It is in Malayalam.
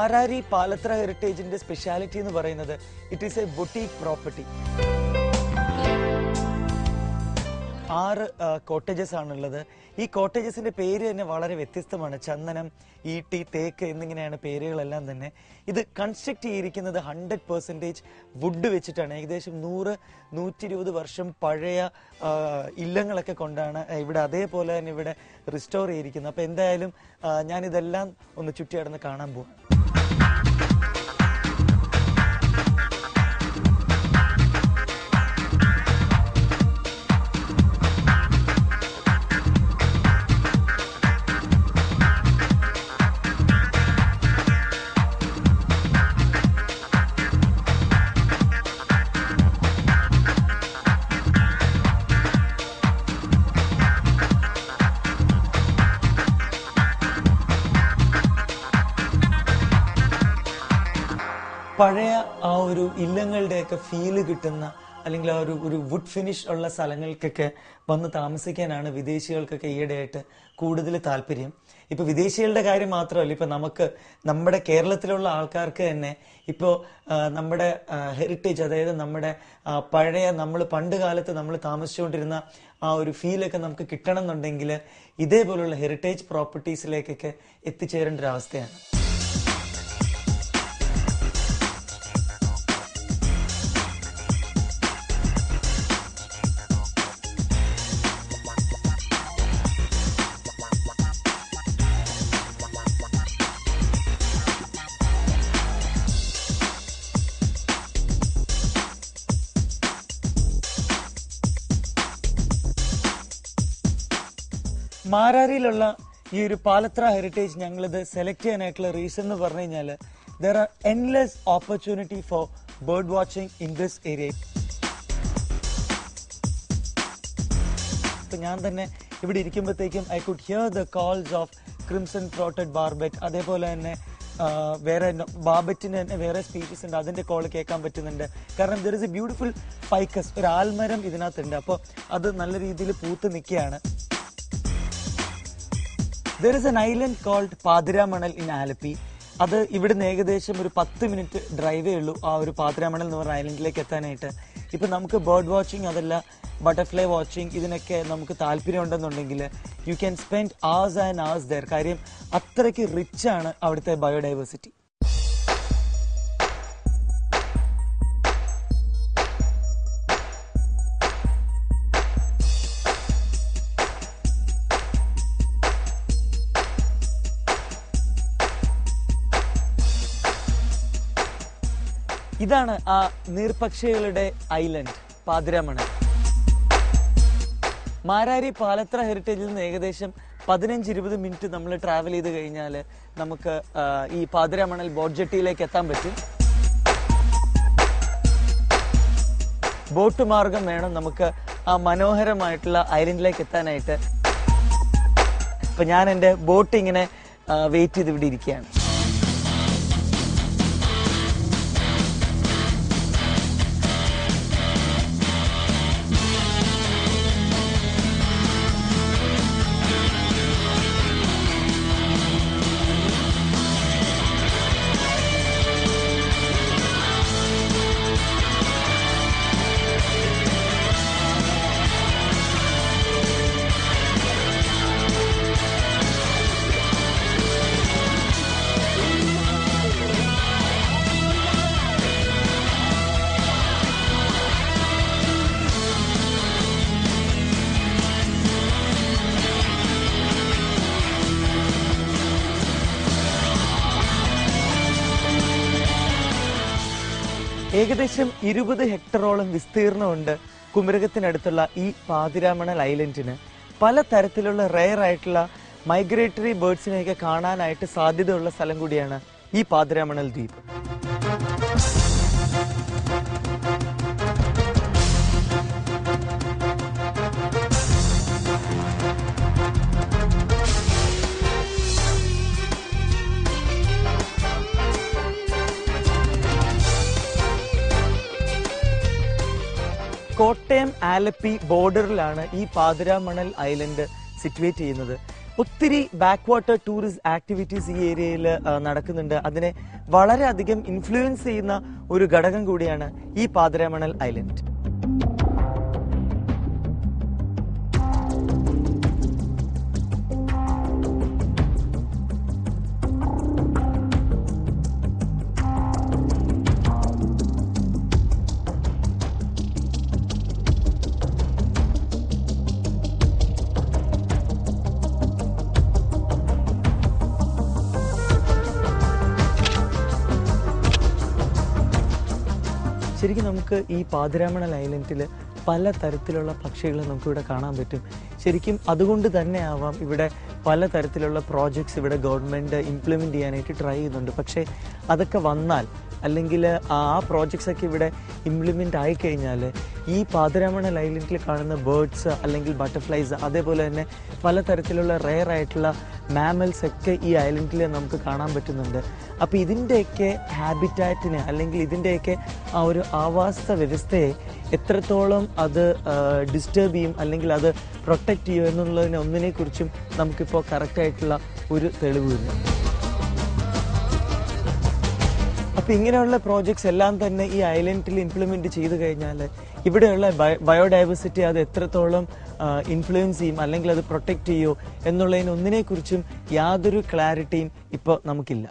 മാരാരി പാലത്ര ഹെറിറ്റേജിന്റെ സ്പെഷ്യാലിറ്റി എന്ന് പറയുന്നത് it is A boutique property. 6 cottages ആണുള്ളത്. ഈ കോട്ടേജസിന്റെ പേര് തന്നെ വളരെ വ്യത്യസ്തമാണ്. ചന്ദനം, ഈട്ടി, തേക്ക് എന്നിങ്ങനെയാണ് പേരുകളെല്ലാം തന്നെ. ഇത് കൺസ്ട്രക്ട് ചെയ്തിരിക്കുന്നത് 100% വുഡ് വെച്ചിട്ടാണ്. ഏകദേശം 100-120 വർഷം പഴയ ഇല്ലങ്ങളൊക്കെ കൊണ്ടാണ് ഇവിടെ അതേപോലെ തന്നെ ഇവിടെ റിസ്റ്റോർ ചെയ്തിരിക്കുന്നത്. അപ്പൊ എന്തായാലും ഞാനിതെല്ലാം ഒന്ന് ചുറ്റി നടന്ന് കാണാൻ പോവാം. പഴയ ആ ഒരു ഇല്ലങ്ങളുടെയൊക്കെ ഫീല് കിട്ടുന്ന അല്ലെങ്കിൽ ആ ഒരു വുഡ് ഫിനിഷ് ഉള്ള സ്ഥലങ്ങൾക്കൊക്കെ വന്ന് താമസിക്കാനാണ് വിദേശികൾക്കൊക്കെ ഈയിടെയായിട്ട് കൂടുതൽ താല്പര്യം. ഇപ്പൊ വിദേശികളുടെ കാര്യം മാത്രമല്ല, ഇപ്പൊ നമ്മുടെ കേരളത്തിലുള്ള ആൾക്കാർക്ക് തന്നെ ഇപ്പോ നമ്മുടെ ഹെറിറ്റേജ്, അതായത് നമ്മുടെ പഴയ നമ്മൾ പണ്ട് കാലത്ത് നമ്മൾ താമസിച്ചുകൊണ്ടിരുന്ന ആ ഒരു ഫീലൊക്കെ നമുക്ക് കിട്ടണം എന്നുണ്ടെങ്കിൽ ഇതേപോലുള്ള ഹെറിറ്റേജ് പ്രോപ്പർട്ടീസിലേക്കൊക്കെ എത്തിച്ചേരേണ്ട ഒരു അവസ്ഥയാണ്. മാരാരിയിലുള്ള ഈ ഒരു പാലത്ര ഹെറിറ്റേജ് ഞങ്ങളിത് സെലക്ട് ചെയ്യാനായിട്ടുള്ള റീസൺ എന്ന് പറഞ്ഞു കഴിഞ്ഞാൽ there are endless opportunity for bird watching in this area. ഇപ്പൊ ഞാൻ തന്നെ ഇവിടെ ഇരിക്കുമ്പോഴത്തേക്കും I could hear the calls of crimson throated barbet. അതേപോലെ തന്നെ വേറെ ബാബറ്റിന് തന്നെ വേറെ സ്പീഷീസ് ഉണ്ട്, അതിന്റെ കോൾ കേൾക്കാൻ പറ്റുന്നുണ്ട്. കാരണം there is a beautiful ficus, ഒരു ആൽമരം ഇതിനകത്തുണ്ട്. അപ്പോൾ അത് നല്ല രീതിയിൽ പൂത്ത് നിൽക്കുകയാണ്. There is an island called Pathiramanal in Alleppey. അത് ഇവിടുന്ന് ഏകദേശം ഒരു 10 മിനിറ്റ് ഡ്രൈവേ ഉള്ളൂ ആ ഒരു പാതിരാമണൽ എന്ന് പറഞ്ഞ ഐലൻഡിലേക്ക് എത്താനായിട്ട്. ഇപ്പൊ നമുക്ക് ബേർഡ് വാച്ചിങ്, അതല്ല ബട്ടർഫ്ലൈ വാച്ചിങ്, ഇതിനൊക്കെ നമുക്ക് താല്പര്യം ഉണ്ടെന്നുണ്ടെങ്കിൽ you can spend hours and hours there. കാര്യം അത്രയ്ക്ക് റിച്ച് ആണ് അവിടുത്തെ ബയോഡൈവേഴ്സിറ്റി. ഇതാണ് ആ നീർപക്ഷികളുടെ ഐലൻഡ് പാതിരാമണൽ. മാരാരി പാലത്ര ഹെറിറ്റേജിൽ നിന്ന് ഏകദേശം 15-20 മിനിറ്റ് നമ്മൾ ട്രാവൽ ചെയ്ത് കഴിഞ്ഞാൽ നമുക്ക് ഈ പാതിരാമണൽ ബോട്ട് ജെട്ടിയിലേക്ക് എത്താൻ പറ്റും. ബോട്ട് മാർഗം വേണം നമുക്ക് ആ മനോഹരമായിട്ടുള്ള ഐലൻഡിലേക്ക് എത്താനായിട്ട്. അപ്പൊ ഞാൻ എൻ്റെ ബോട്ട് ഇങ്ങനെ വെയിറ്റ് ചെയ്ത് ഇവിടെ ഇരിക്കുകയാണ്. ഏകദേശം 20 ഹെക്ടറോളം വിസ്തീർണമുണ്ട് കുമരകത്തിനടുത്തുള്ള ഈ പാതിരാമണൽ ഐലൻഡിന്. പല തരത്തിലുള്ള റെയർ ആയിട്ടുള്ള മൈഗ്രേറ്ററി ബേർഡ്സിനെയൊക്കെ കാണാനായിട്ട് സാധ്യതയുള്ള സ്ഥലം കൂടിയാണ് ഈ പാതിരാമണൽ ദ്വീപ്. കോട്ടയം ആലപ്പി ബോർഡറിലാണ് ഈ പാതിരാമണൽ ഐലൻഡ് സിറ്റുവേറ്റ് ചെയ്യുന്നത്. ഒത്തിരി ബാക്ക് വാട്ടർ ടൂറിസ്റ്റ് ആക്ടിവിറ്റീസ് ഈ ഏരിയയിൽ നടക്കുന്നുണ്ട്. അതിനെ വളരെയധികം ഇൻഫ്ലുവൻസ് ചെയ്യുന്ന ഒരു ഘടകം കൂടിയാണ് ഈ പാതിരാമണൽ ഐലൻഡ്. ശരിക്കും നമുക്ക് ഈ പാതിരാമണൽ ഐലൻഡിൽ പല തരത്തിലുള്ള പക്ഷികളെ നമുക്കിവിടെ കാണാൻ പറ്റും. ശരിക്കും അതുകൊണ്ട് തന്നെ ആവാം ഇവിടെ പല തരത്തിലുള്ള പ്രോജക്ട്സ് ഇവിടെ ഗവൺമെൻറ് ഇംപ്ലിമെൻ്റ് ചെയ്യാനായിട്ട് ട്രൈ ചെയ്യുന്നുണ്ട്. പക്ഷേ അതൊക്കെ വന്നാൽ അല്ലെങ്കിൽ ആ പ്രോജക്ട്സ് ഒക്കെ ഇവിടെ ഇംപ്ലിമെൻ്റ് ആയിക്കഴിഞ്ഞാൽ ഈ പാതിരാമണൽ ഐലൻഡിൽ കാണുന്ന ബേർഡ്സ് അല്ലെങ്കിൽ ബട്ടർഫ്ലൈസ്, അതേപോലെ തന്നെ പലതരത്തിലുള്ള റെയർ ആയിട്ടുള്ള മാമൽസ് ഒക്കെ ഈ ഐലൻഡിൽ നമുക്ക് കാണാൻ പറ്റുന്നുണ്ട്. അപ്പോൾ ഇതിൻ്റെയൊക്കെ ഹാബിറ്റാറ്റിനെ അല്ലെങ്കിൽ ഇതിൻ്റെയൊക്കെ ആ ഒരു ആവാസ വ്യവസ്ഥയെ എത്രത്തോളം അത് ഡിസ്റ്റർബ് ചെയ്യും അല്ലെങ്കിൽ അത് പ്രൊട്ടക്റ്റ് ചെയ്യും എന്നുള്ളതിനെ ഒന്നിനെക്കുറിച്ചും നമുക്കിപ്പോൾ കറക്റ്റായിട്ടുള്ള ഒരു തെളിവില്ല. അപ്പോൾ ഇങ്ങനെയുള്ള പ്രോജക്ട്സ് എല്ലാം തന്നെ ഈ ഐലൻഡിൽ ഇംപ്ലിമെൻറ്റ് ചെയ്തു കഴിഞ്ഞാൽ ഇവിടെയുള്ള ബയോഡൈവേഴ്സിറ്റി അത് എത്രത്തോളം ഇൻഫ്ലുവൻസ് ചെയ്യും അല്ലെങ്കിൽ അത് പ്രൊട്ടക്റ്റ് ചെയ്യുമോ എന്നുള്ളതിന് ഒന്നിനെക്കുറിച്ചും യാതൊരു ക്ലാരിറ്റിയും ഇപ്പോൾ നമുക്കില്ല.